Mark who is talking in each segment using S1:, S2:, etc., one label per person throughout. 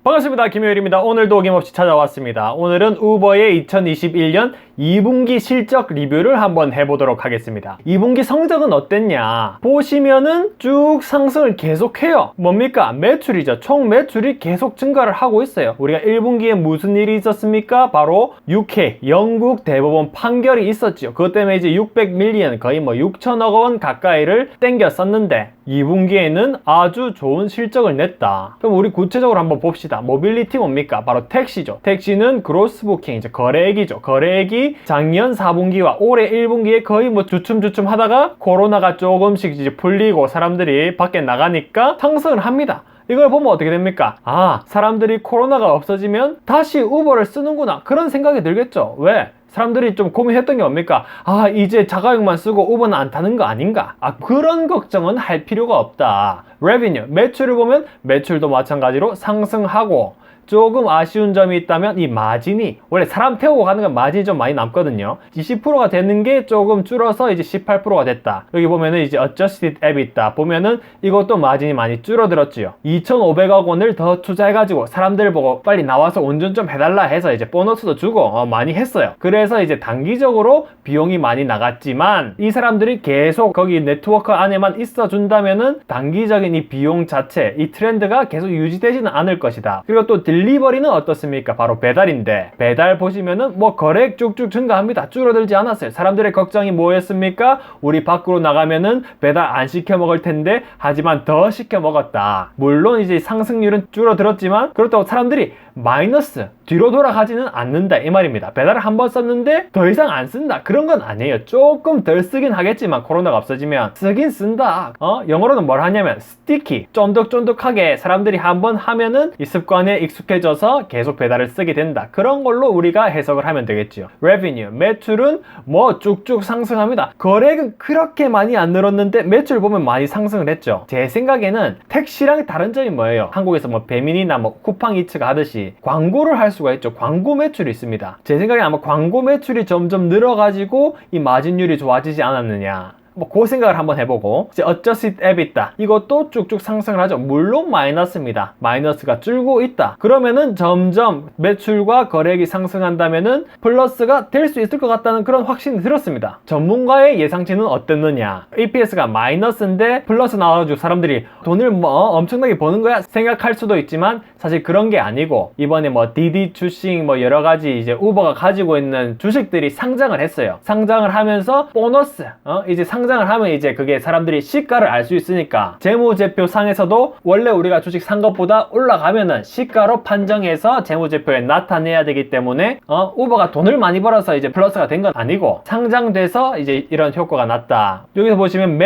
S1: 반갑습니다. 김효일입니다. 오늘도 어김없이 찾아왔습니다. 오늘은 우버의 2021년 2분기 실적 리뷰를 한번 해보도록 하겠습니다. 2분기 성적은 어땠냐? 보시면은 쭉 상승을 계속해요. 뭡니까? 매출이죠. 총 매출이 계속 증가를 하고 있어요. 우리가 1분기에 무슨 일이 있었습니까? 바로 UK, 영국 대법원 판결이 있었죠. 그것 때문에 이제 600밀리언, 거의 뭐 6천억 원 가까이를 땡겼었는데 2분기에는 아주 좋은 실적을 냈다. 그럼 우리 구체적으로 한번 봅시다. 모빌리티 뭡니까? 바로 택시죠. 택시는 그로스 부킹, 이제 거래액이죠. 거래액이 작년 4분기와 올해 1분기에 거의 뭐 주춤주춤 하다가 코로나가 조금씩 이제 풀리고 사람들이 밖에 나가니까 상승을 합니다. 이걸 보면 어떻게 됩니까? 아, 사람들이 코로나가 없어지면 다시 우버를 쓰는구나. 그런 생각이 들겠죠. 왜? 사람들이 좀 고민했던 게 뭡니까? 아, 이제 자가용만 쓰고 우버는 안 타는 거 아닌가? 아, 그런 걱정은 할 필요가 없다. 레비뉴, 매출을 보면 매출도 마찬가지로 상승하고, 조금 아쉬운 점이 있다면 이 마진이, 원래 사람 태우고 가는 건 마진이 좀 많이 남거든요. 20%가 되는 게 조금 줄어서 이제 18%가 됐다. 여기 보면은 이제 adjusted EBITDA 보면은 이것도 마진이 많이 줄어들었지요. 2,500억 원을 더 투자해가지고 사람들 보고 빨리 나와서 운전 좀 해달라 해서 이제 보너스도 주고 많이 했어요. 그래서 이제 단기적으로 비용이 많이 나갔지만 이 사람들이 계속 거기 네트워크 안에만 있어 준다면은 단기적인 이 비용 자체, 이 트렌드가 계속 유지되지는 않을 것이다. 그리고 또 딜리버리는 어떻습니까? 바로 배달인데, 배달 보시면은 뭐 거래액 쭉쭉 증가합니다. 줄어들지 않았어요. 사람들의 걱정이 뭐였습니까? 우리 밖으로 나가면은 배달 안 시켜 먹을 텐데, 하지만 더 시켜 먹었다. 물론 이제 상승률은 줄어들었지만 그렇다고 사람들이 마이너스, 뒤로 돌아가지는 않는다 이 말입니다. 배달을 한 번 썼는데 더 이상 안 쓴다, 그런 건 아니에요. 조금 덜 쓰긴 하겠지만 코로나가 없어지면 쓰긴 쓴다. 영어로는 뭘 하냐면 스티키, 쫀득쫀득하게 사람들이 한 번 하면은 이 습관에 익숙해져서 계속 배달을 쓰게 된다. 그런 걸로 우리가 해석을 하면 되겠죠. 레비뉴, 매출은 뭐 쭉쭉 상승합니다. 거래액은 그렇게 많이 안 늘었는데 매출 보면 많이 상승을 했죠. 제 생각에는 택시랑 다른 점이 뭐예요? 한국에서 뭐 배민이나 뭐 쿠팡이츠가 하듯이 광고를 할 수가 있죠. 광고 매출이 있습니다. 제 생각에 아마 광고 매출이 점점 늘어가지고 이 마진율이 좋아지지 않았느냐, 뭐 그 생각을 한번 해보고, 이제 adjusted EBITDA 이것도 쭉쭉 상승을 하죠. 물론 마이너스입니다. 마이너스가 줄고 있다. 그러면은 점점 매출과 거래액이 상승한다면은 플러스가 될 수 있을 것 같다는 그런 확신이 들었습니다. 전문가의 예상치는 어땠느냐? EPS가 마이너스인데 플러스 나와가지고 사람들이 돈을 뭐 엄청나게 버는 거야 생각할 수도 있지만 사실 그런 게 아니고, 이번에 뭐 디디 주식 뭐 여러 가지 이제 우버가 가지고 있는 주식들이 상장을 했어요. 상장을 하면서 보너스, 이제 상장을 하면 이제 그게 사람들이 시가를 알 수 있으니까 재무제표 상에서도 원래 우리가 주식 산 것보다 올라가면은 시가로 판정해서 재무제표에 나타내야 되기 때문에 우버가 돈을 많이 벌어서 이제 플러스가 된 건 아니고 상장돼서 이제 이런 효과가 났다. 여기서 보시면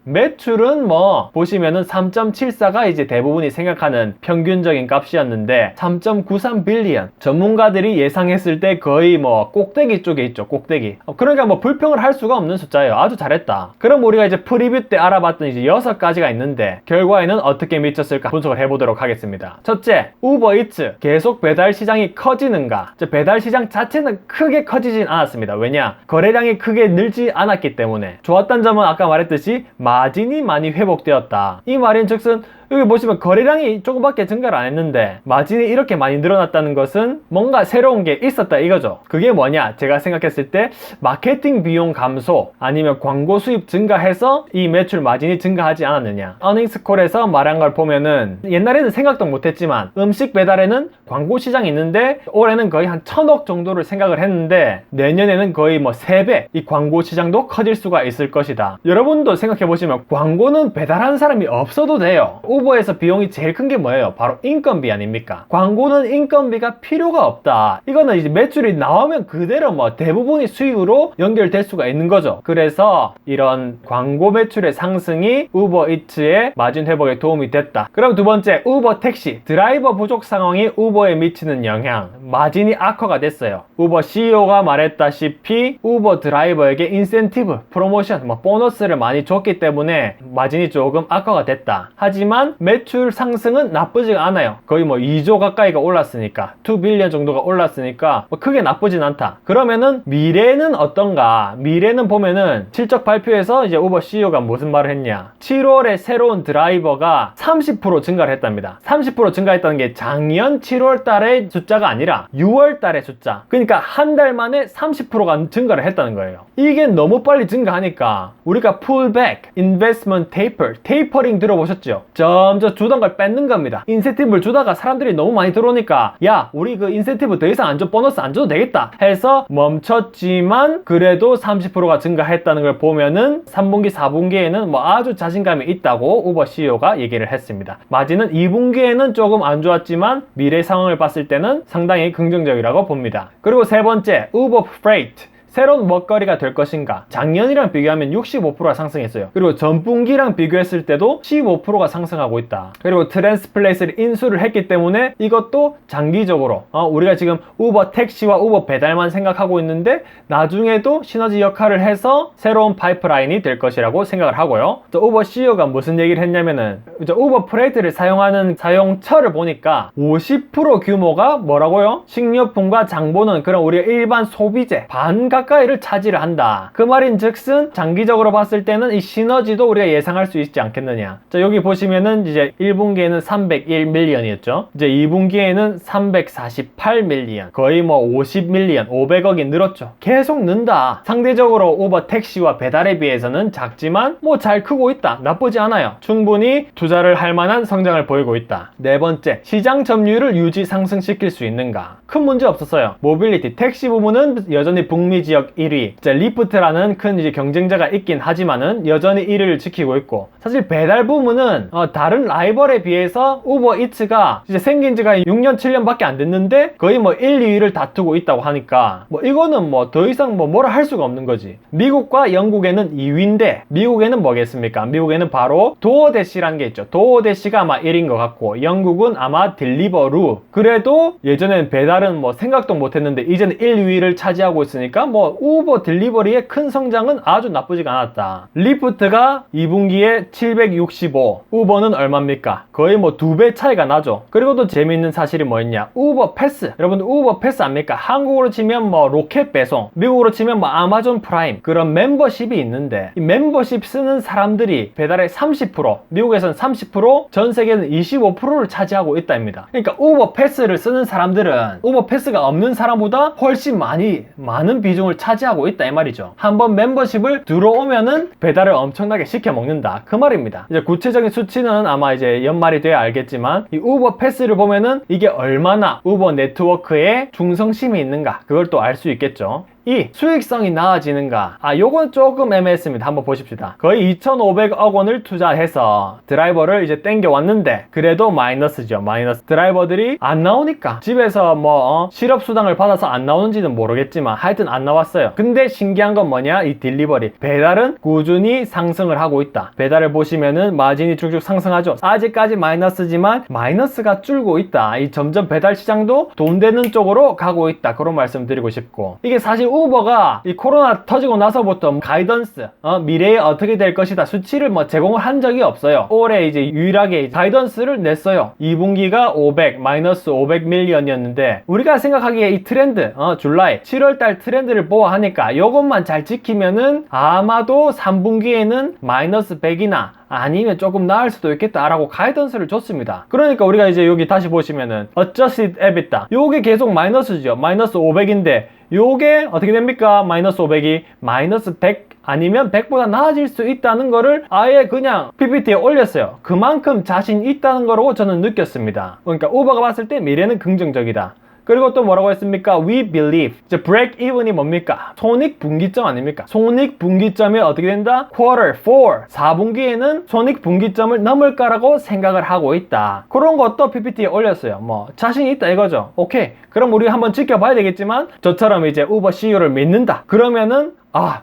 S1: 매출은 뭐 보시면은 3.74가 이제 대부분이 생각하는 평균적인 값이었는데 3.93 빌리언, 전문가들이 예상했을 때 거의 뭐 꼭대기 쪽에 있죠. 꼭대기. 그러니까 뭐 불평을 할 수가 없는 숫자예요. 아주 잘했다. 그럼 우리가 이제 프리뷰 때 알아봤던 이제 6가지가 있는데 결과에는 어떻게 미쳤을까 분석을 해보도록 하겠습니다. 첫째, 우버이츠 계속 배달 시장이 커지는가? 배달 시장 자체는 크게 커지진 않았습니다. 왜냐? 거래량이 크게 늘지 않았기 때문에. 좋았던 점은 아까 말했듯이 마진이 많이 회복되었다. 이 말인즉슨 여기 보시면 거래량이 조금밖에 증가를 안 했는데 마진이 이렇게 많이 늘어났다는 것은 뭔가 새로운 게 있었다 이거죠. 그게 뭐냐? 제가 생각했을 때 마케팅 비용 감소 아니면 광고 수입 증가해서 이 매출 마진이 증가하지 않았느냐. 어닝스콜에서 말한 걸 보면은 옛날에는 생각도 못했지만 음식 배달에는 광고 시장이 있는데 올해는 거의 한 1,000억 정도를 생각을 했는데 내년에는 거의 뭐 3배 이 광고 시장도 커질 수가 있을 것이다. 여러분도 생각해보시면 광고는 배달하는 사람이 없어도 돼요. 우버에서 비용이 제일 큰 게 뭐예요? 바로 인건비 아닙니까? 광고는 인건비가 필요가 없다. 이거는 이제 매출이 나오면 그대로 뭐 대부분이 수익으로 연결될 수가 있는 거죠. 그래서 이런 광고 매출의 상승이 우버이츠의 마진 회복에 도움이 됐다. 그럼 두 번째, 우버 택시 드라이버 부족 상황이 우버에 미치는 영향, 마진이 악화가 됐어요. 우버 CEO가 말했다시피 우버 드라이버에게 인센티브, 프로모션, 뭐 보너스를 많이 줬기 때문에 마진이 조금 악화가 됐다. 하지만 하지만 매출 상승은 나쁘지가 않아요. 거의 뭐 2조 가까이가 올랐으니까 2 빌리언 정도가 올랐으니까 뭐 크게 나쁘진 않다. 그러면은 미래는 어떤가? 미래는 보면은 실적 발표에서 이제 우버 CEO가 무슨 말을 했냐? 7월에 새로운 드라이버가 30% 증가를 했답니다. 30% 증가했다는 게 작년 7월 달의 숫자가 아니라 6월 달의 숫자. 그러니까 한 달 만에 30%가 증가를 했다는 거예요. 이게 너무 빨리 증가하니까 우리가 pullback, investment taper, 테이퍼링 들어보셨죠? 점점 주던 걸 뺏는 겁니다. 인센티브를 주다가 사람들이 너무 많이 들어오니까 야, 우리 그 인센티브 더 이상 안 줘, 보너스 안 줘도 되겠다 해서 멈췄지만 그래도 30%가 증가했다는 걸 보면은 3분기, 4분기에는 뭐 아주 자신감이 있다고 우버 CEO가 얘기를 했습니다. 마진은 2분기에는 조금 안 좋았지만 미래 상황을 봤을 때는 상당히 긍정적이라고 봅니다. 그리고 세 번째, 우버 프레이트. 새로운 먹거리가 될 것인가? 작년이랑 비교하면 65%가 상승했어요. 그리고 전분기랑 비교했을 때도 15%가 상승하고 있다. 그리고 트랜스플레이스를 인수를 했기 때문에 이것도 장기적으로 우리가 지금 우버 택시와 우버 배달만 생각하고 있는데 나중에도 시너지 역할을 해서 새로운 파이프라인이 될 것이라고 생각을 하고요. 우버 CEO가 무슨 얘기를 했냐면은 우버 프레이트를 사용하는 사용처를 보니까 50% 규모가 뭐라고요? 식료품과 장보는 그런 우리가 일반 소비재 반 가까이를 차지를 한다. 그 말인 즉슨 장기적으로 봤을 때는 이 시너지도 우리가 예상할 수 있지 않겠느냐. 자, 여기 보시면은 이제 1분기에는 301밀리언이었죠. 이제 2분기에는 348밀리언. 거의 뭐 50밀리언, 500억이 늘었죠. 계속 는다. 상대적으로 우버 택시와 배달에 비해서는 작지만 뭐 잘 크고 있다. 나쁘지 않아요. 충분히 투자를 할 만한 성장을 보이고 있다. 네 번째, 시장 점유율을 유지 상승시킬 수 있는가? 큰 문제 없었어요. 모빌리티, 택시 부문은 여전히 북미 지역 1위, 리프트라는 큰 이제 경쟁자가 있긴 하지만은 여전히 1위를 지키고 있고, 사실 배달 부문은 다른 라이벌에 비해서 우버이츠가 이제 생긴 지가 6년 7년밖에 안 됐는데 거의 뭐 1, 2위를 다투고 있다고 하니까 뭐 이거는 뭐 더 이상 뭐라 할 수가 없는 거지. 미국과 영국에는 2위인데 미국에는 뭐겠습니까? 미국에는 바로 도어대시라는 게 있죠. 도어대시가 아마 1위인 것 같고 영국은 아마 딜리버루. 그래도 예전에는 배달은 뭐 생각도 못 했는데 이제는 1, 2위를 차지하고 있으니까 뭐 우버 딜리버리의 큰 성장은 아주 나쁘지가 않았다. 리프트가 2분기에 765, 우버는 얼마입니까? 거의 뭐 2배 차이가 나죠. 그리고 또 재미있는 사실이 뭐였냐? 우버 패스. 여러분들 우버 패스 압니까? 한국으로 치면 뭐 로켓 배송, 미국으로 치면 뭐 아마존 프라임, 그런 멤버십이 있는데 이 멤버십 쓰는 사람들이 배달의 30%, 미국에서는 30%, 전 세계는 25%를 차지하고 있다입니다. 그러니까 우버 패스를 쓰는 사람들은 우버 패스가 없는 사람보다 훨씬 많은 비중을 차지하고 있다 이 말이죠. 한번 멤버십을 들어오면은 배달을 엄청나게 시켜 먹는다 그 말입니다. 이제 구체적인 수치는 아마 이제 연말이 돼야 알겠지만 이 우버 패스를 보면은 이게 얼마나 우버 네트워크에 중성심이 있는가 그걸 또 알 수 있겠죠. 이 수익성이 나아지는가? 요건 조금 애매했습니다. 한번 보십시다. 거의 2,500억 원을 투자해서 드라이버를 이제 땡겨왔는데 그래도 마이너스죠. 마이너스. 드라이버들이 안 나오니까 집에서 뭐 실업수당을 받아서 안 나오는지는 모르겠지만 하여튼 안 나왔어요. 근데 신기한 건 뭐냐? 이 딜리버리. 배달은 꾸준히 상승을 하고 있다. 배달을 보시면은 마진이 쭉쭉 상승하죠. 아직까지 마이너스지만 마이너스가 줄고 있다. 이 점점 배달 시장도 돈 되는 쪽으로 가고 있다. 그런 말씀 드리고 싶고, 이게 사실 우버가 이 코로나 터지고 나서부터 가이던스, 미래에 어떻게 될 것이다 수치를 뭐 제공을 한 적이 없어요. 올해 이제 유일하게 가이던스를 냈어요. 2분기가 500, 마이너스 500밀리언이었는데 우리가 생각하기에 이 트렌드, 줄라이, 7월달 트렌드를 보아하니까 이것만 잘 지키면은 아마도 3분기에는 마이너스 100이나 아니면 조금 나을 수도 있겠다라고 가이던스를 줬습니다. 그러니까 우리가 이제 여기 다시 보시면은 Adjusted EBITDA 요게 계속 마이너스죠. 마이너스 500인데 요게 어떻게 됩니까? 마이너스 500이 마이너스 100 아니면 100보다 나아질 수 있다는 거를 아예 그냥 PPT에 올렸어요. 그만큼 자신 있다는 거라고 저는 느꼈습니다. 그러니까 우버가 봤을 때 미래는 긍정적이다. 그리고 또 뭐라고 했습니까? We believe. 이제 break even이 뭡니까? 손익분기점 아닙니까? 손익분기점이 어떻게 된다? Quarter 4. 4분기에는 손익분기점을 넘을까라고 생각을 하고 있다. 그런 것도 PPT에 올렸어요. 뭐 자신이 있다 이거죠. 오케이. 그럼 우리 한번 지켜봐야 되겠지만 저처럼 이제 우버 CEO를 믿는다. 그러면은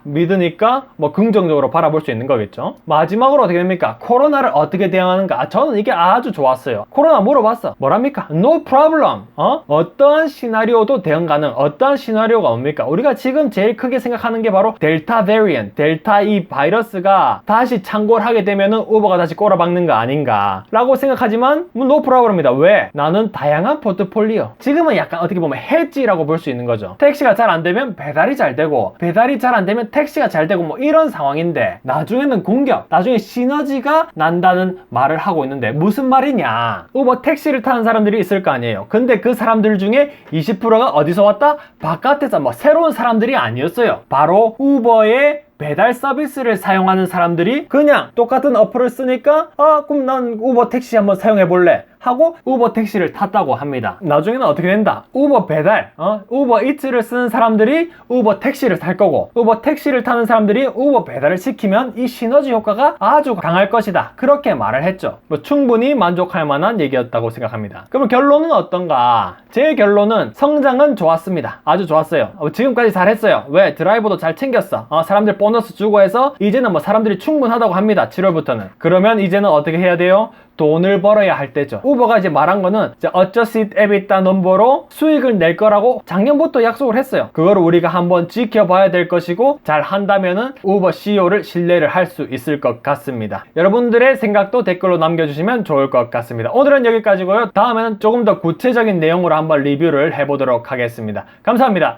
S1: 믿으니까 뭐 긍정적으로 바라볼 수 있는 거겠죠. 마지막으로 어떻게 됩니까? 코로나를 어떻게 대응하는가? 저는 이게 아주 좋았어요. 코로나 물어봤어. 뭐랍니까? No problem. 어떠한 시나리오도 대응 가능. 어떠한 시나리오가 뭡니까? 우리가 지금 제일 크게 생각하는 게 바로 델타 베리언트, 델타 이 바이러스가 다시 창궐 하게 되면은 우버가 다시 꼬라박는 거 아닌가 라고 생각하지만 no problem입니다. 왜? 나는 다양한 포트폴리오. 지금은 약간 어떻게 보면 해지라고 볼 수 있는 거죠. 택시가 잘 안 되면 배달이 잘 되고, 배달이 잘 안 되면 택시가 잘 되고, 뭐 이런 상황인데 나중에는 공격, 나중에 시너지가 난다는 말을 하고 있는데 무슨 말이냐? 우버 택시를 타는 사람들이 있을 거 아니에요. 근데 그 사람들 중에 20%가 어디서 왔다? 바깥에서 뭐 새로운 사람들이 아니었어요. 바로 우버의 배달 서비스를 사용하는 사람들이 그냥 똑같은 어플을 쓰니까 그럼 난 우버 택시 한번 사용해 볼래 하고 우버 택시를 탔다고 합니다. 나중에는 어떻게 된다? 우버 배달, 우버 이츠를 쓰는 사람들이 우버 택시를 탈 거고, 우버 택시를 타는 사람들이 우버 배달을 시키면 이 시너지 효과가 아주 강할 것이다. 그렇게 말을 했죠. 뭐 충분히 만족할 만한 얘기였다고 생각합니다. 그럼 결론은 어떤가? 제 결론은 성장은 좋았습니다. 아주 좋았어요. 지금까지 잘했어요. 왜? 드라이버도 잘 챙겼어. 사람들 보너스 주고 해서 이제는 뭐 사람들이 충분하다고 합니다. 7월부터는. 그러면 이제는 어떻게 해야 돼요? 돈을 벌어야 할 때죠. 우버가 이제 말한 거는 Adjusted EBITDA 넘버로 수익을 낼 거라고 작년부터 약속을 했어요. 그거를 우리가 한번 지켜봐야 될 것이고, 잘 한다면은 우버 CEO를 신뢰를 할 수 있을 것 같습니다. 여러분들의 생각도 댓글로 남겨주시면 좋을 것 같습니다. 오늘은 여기까지고요. 다음에는 조금 더 구체적인 내용으로 한번 리뷰를 해보도록 하겠습니다. 감사합니다.